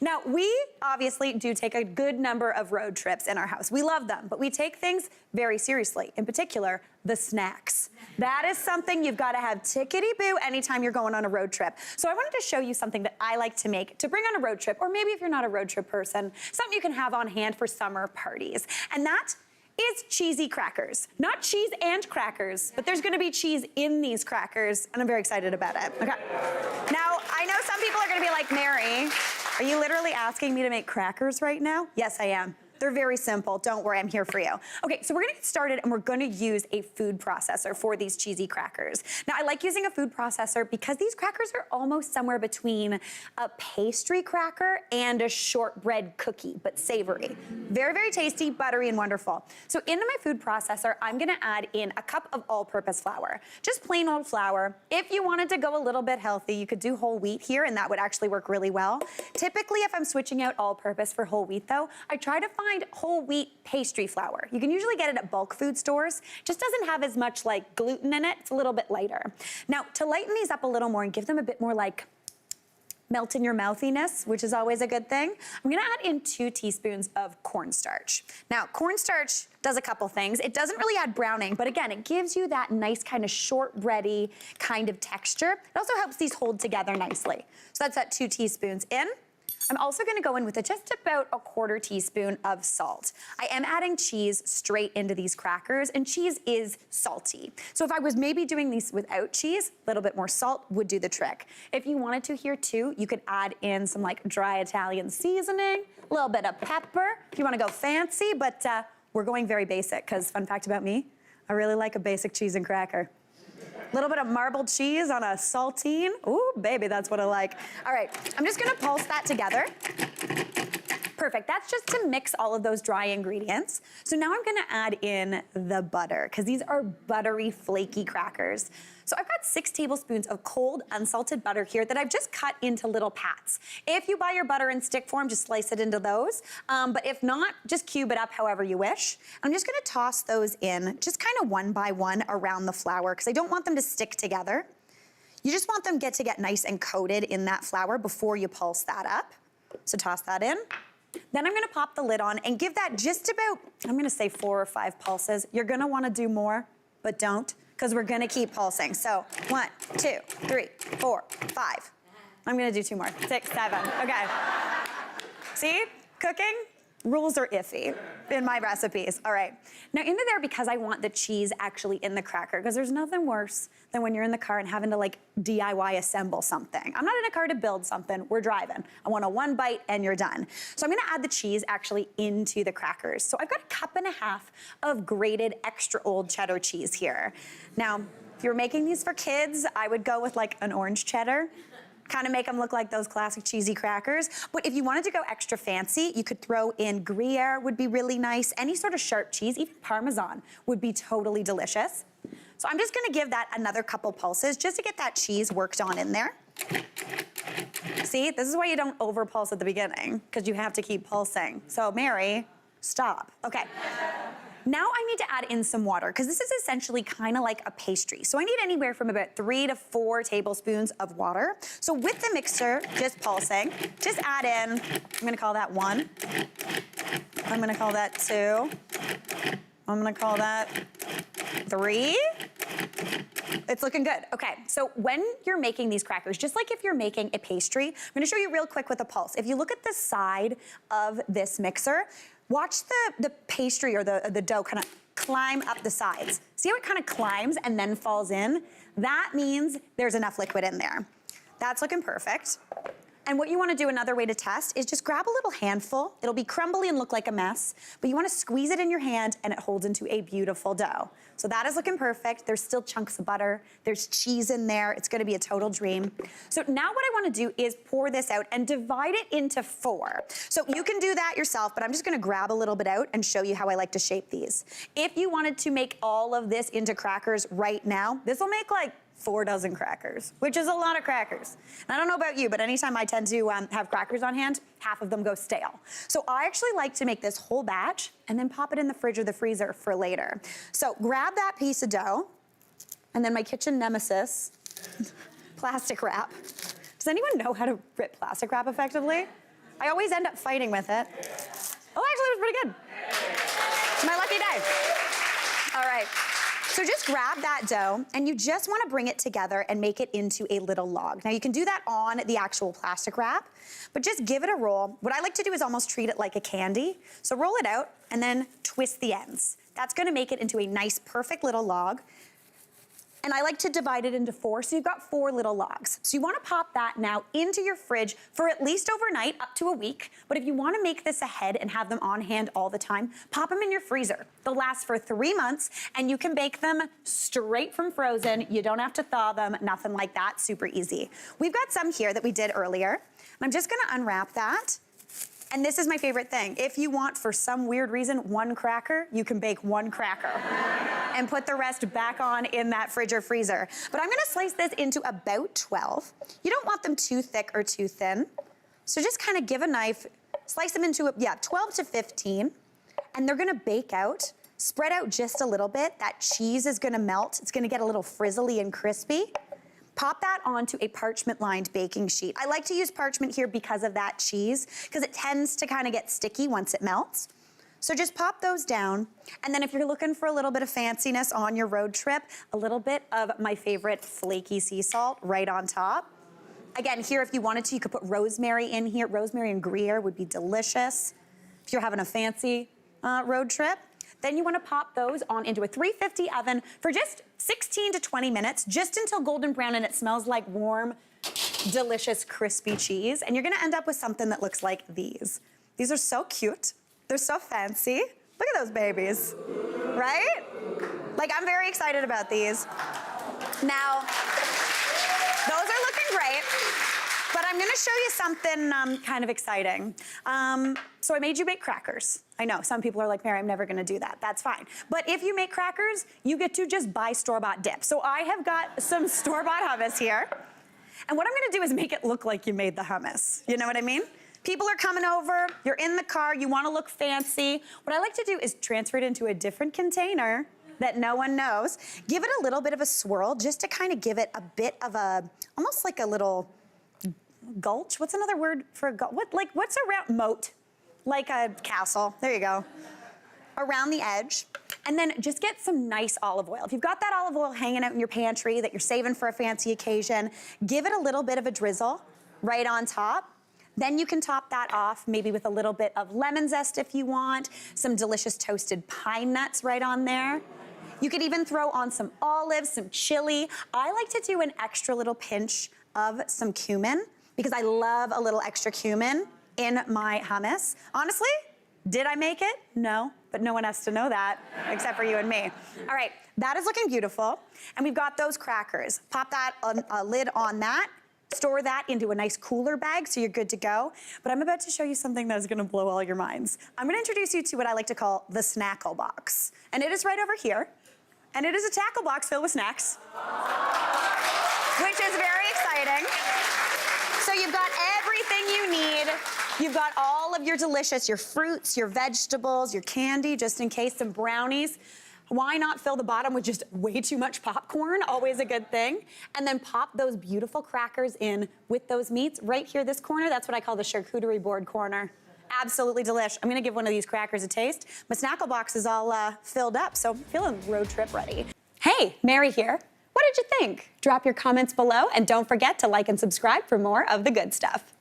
Now, we obviously do take a good number of road trips in our house. We love them, but we take things very seriously. In particular, the snacks. That is something you've got to have tickety-boo anytime you're going on a road trip. So I wanted to show you something that I like to make to bring on a road trip, or maybe if you're not a road trip person, something you can have on hand for summer parties. And that is cheesy crackers. Not cheese and crackers, but there's gonna be cheese in these crackers, and I'm very excited about it. Okay. Now, I know some people are gonna be like, Mary, are you literally asking me to make crackers right now? Yes, I am. They're very simple. Don't worry, I'm here for you. Okay, so we're gonna get started and we're gonna use a food processor for these cheesy crackers. Now, I like using a food processor because these crackers are almost somewhere between a pastry cracker and a shortbread cookie, but savory. Very, very tasty, buttery, and wonderful. So into my food processor, I'm gonna add in a cup of all-purpose flour. Just plain old flour. If you wanted to go a little bit healthy, you could do whole wheat here, and that would actually work really well. Typically, if I'm switching out all-purpose for whole wheat, though, I try to find whole wheat pastry flour. You can usually get it at bulk food stores. Just doesn't have as much like gluten in it. It's a little bit lighter. Now, to lighten these up a little more and give them a bit more like melt in your mouthiness, which is always a good thing, I'm gonna add in 2 teaspoons of cornstarch. Now, cornstarch does a couple things. It doesn't really add browning, but again, it gives you that nice kind of shortbready kind of texture. It also helps these hold together nicely. So that's that 2 teaspoons in. I'm also gonna go in with just about a 1/4 teaspoon of salt. I am adding cheese straight into these crackers, and cheese is salty. So if I was maybe doing these without cheese, a little bit more salt would do the trick. If you wanted to here too, you could add in some like dry Italian seasoning, a little bit of pepper, if you wanna go fancy, but we're going very basic, because fun fact about me, I really like a basic cheese and cracker. A little bit of marbled cheese on a saltine. Ooh, baby, that's what I like. All right, I'm just gonna pulse that together. Perfect, that's just to mix all of those dry ingredients. So now I'm gonna add in the butter, because these are buttery, flaky crackers. So I've got 6 tablespoons of cold, unsalted butter here that I've just cut into little pats. If you buy your butter in stick form, just slice it into those. But if not, just cube it up however you wish. I'm just gonna toss those in, just kind of one by one around the flour, because I don't want them to stick together. You just want them to get nice and coated in that flour before you pulse that up. So toss that in. Then I'm gonna pop the lid on and give that just about, I'm gonna say 4 or 5 pulses. You're gonna wanna do more, but don't, because we're gonna keep pulsing. So 1, 2, 3, 4, 5. I'm gonna do 2 more, 6, 7, okay. See, cooking, rules are iffy in my recipes. All right, now into there, because I want the cheese actually in the cracker, because there's nothing worse than when you're in the car and having to like DIY assemble something. I'm not in a car to build something, we're driving. I want a 1 bite and you're done. So I'm gonna add the cheese actually into the crackers. So I've got 1.5 cups of grated extra old cheddar cheese here. Now, if you're making these for kids, I would go with like an orange cheddar. Kind of make them look like those classic cheesy crackers. But if you wanted to go extra fancy, you could throw in Gruyere, would be really nice. Any sort of sharp cheese, even Parmesan, would be totally delicious. So I'm just gonna give that another couple pulses just to get that cheese worked on in there. See, this is why you don't over pulse at the beginning, because you have to keep pulsing. So Mary, stop. Okay. Now I need to add in some water, because this is essentially kind of like a pastry. So I need anywhere from about 3 to 4 tablespoons of water. So with the mixer, just pulsing, just add in, I'm gonna call that 1. I'm gonna call that 2. I'm gonna call that 3. It's looking good. Okay, so when you're making these crackers, just like if you're making a pastry, I'm gonna show you real quick with a pulse. If you look at the side of this mixer, watch the pastry or the dough kind of climb up the sides. See how it kind of climbs and then falls in? That means there's enough liquid in there. That's looking perfect. And what you wanna do, another way to test, is just grab a little handful. It'll be crumbly and look like a mess, but you wanna squeeze it in your hand and it holds into a beautiful dough. So that is looking perfect. There's still chunks of butter. There's cheese in there. It's gonna be a total dream. So now what I wanna do is pour this out and divide it into 4. So you can do that yourself, but I'm just gonna grab a little bit out and show you how I like to shape these. If you wanted to make all of this into crackers right now, this will make like 4 dozen crackers, which is a lot of crackers. And I don't know about you, but anytime I tend to have crackers on hand, half of them go stale. So I actually like to make this whole batch and then pop it in the fridge or the freezer for later. So grab that piece of dough, and then my kitchen nemesis, plastic wrap. Does anyone know how to rip plastic wrap effectively? I always end up fighting with it. Oh, actually, it was pretty good. It's my lucky day. All right. So just grab that dough, and you just want to bring it together and make it into a little log. Now, you can do that on the actual plastic wrap, but just give it a roll. What I like to do is almost treat it like a candy. So roll it out and then twist the ends. That's going to make it into a nice, perfect little log. And I like to divide it into 4, so you've got 4 little logs. So you want to pop that now into your fridge for at least overnight, up to a week. But if you want to make this ahead and have them on hand all the time, pop them in your freezer. They'll last for 3 months, and you can bake them straight from frozen. You don't have to thaw them, nothing like that, super easy. We've got some here that we did earlier. And I'm just going to unwrap that. And this is my favorite thing. If you want, for some weird reason, 1 cracker, you can bake 1 cracker and put the rest back on in that fridge or freezer. But I'm gonna slice this into about 12. You don't want them too thick or too thin. So just kind of give a knife, slice them into, 12 to 15. And they're gonna bake out, spread out just a little bit. That cheese is gonna melt. It's gonna get a little frizzly and crispy. Pop that onto a parchment-lined baking sheet. I like to use parchment here because of that cheese, because it tends to kind of get sticky once it melts. So just pop those down, and then if you're looking for a little bit of fanciness on your road trip, a little bit of my favorite flaky sea salt right on top. Again, here, if you wanted to, you could put rosemary in here. Rosemary and Gruyere would be delicious if you're having a fancy road trip. Then you want to pop those on into a 350 oven for just 16 to 20 minutes, just until golden brown and it smells like warm, delicious, crispy cheese. And you're going to end up with something that looks like these. These are so cute. They're so fancy. Look at those babies, right? Like, I'm very excited about these. Now, those are looking great. But I'm gonna show you something kind of exciting. So I made you make crackers. I know, some people are like, Mary, I'm never gonna do that. That's fine. But if you make crackers, you get to just buy store-bought dip. So I have got some store-bought hummus here. And what I'm gonna do is make it look like you made the hummus. You know what I mean? People are coming over, you're in the car, you wanna look fancy. What I like to do is transfer it into a different container that no one knows. Give it a little bit of a swirl just to kind of give it a bit of a, almost like a little, gulch? What's another word for a gulch? What's around, moat? Like a castle. There you go. Around the edge. And then just get some nice olive oil. If you've got that olive oil hanging out in your pantry that you're saving for a fancy occasion, give it a little bit of a drizzle right on top. Then you can top that off maybe with a little bit of lemon zest if you want, some delicious toasted pine nuts right on there. You could even throw on some olives, some chili. I like to do an extra little pinch of some cumin, because I love a little extra cumin in my hummus. Honestly, did I make it? No, but no one has to know that except for you and me. All right, that is looking beautiful. And we've got those crackers. Pop that lid on that, store that into a nice cooler bag so you're good to go. But I'm about to show you something that is gonna blow all your minds. I'm gonna introduce you to what I like to call the snackle box. And it is right over here. And it is a tackle box filled with snacks, which is very exciting. So you've got everything you need. You've got all of your delicious, your fruits, your vegetables, your candy, just in case, some brownies. Why not fill the bottom with just way too much popcorn? Always a good thing. And then pop those beautiful crackers in with those meats. Right here, this corner, that's what I call the charcuterie board corner. Absolutely delish. I'm gonna give one of these crackers a taste. My snackle box is all filled up, so feeling road trip ready. Hey, Mary here. What did you think? Drop your comments below, and don't forget to like and subscribe for more of the good stuff.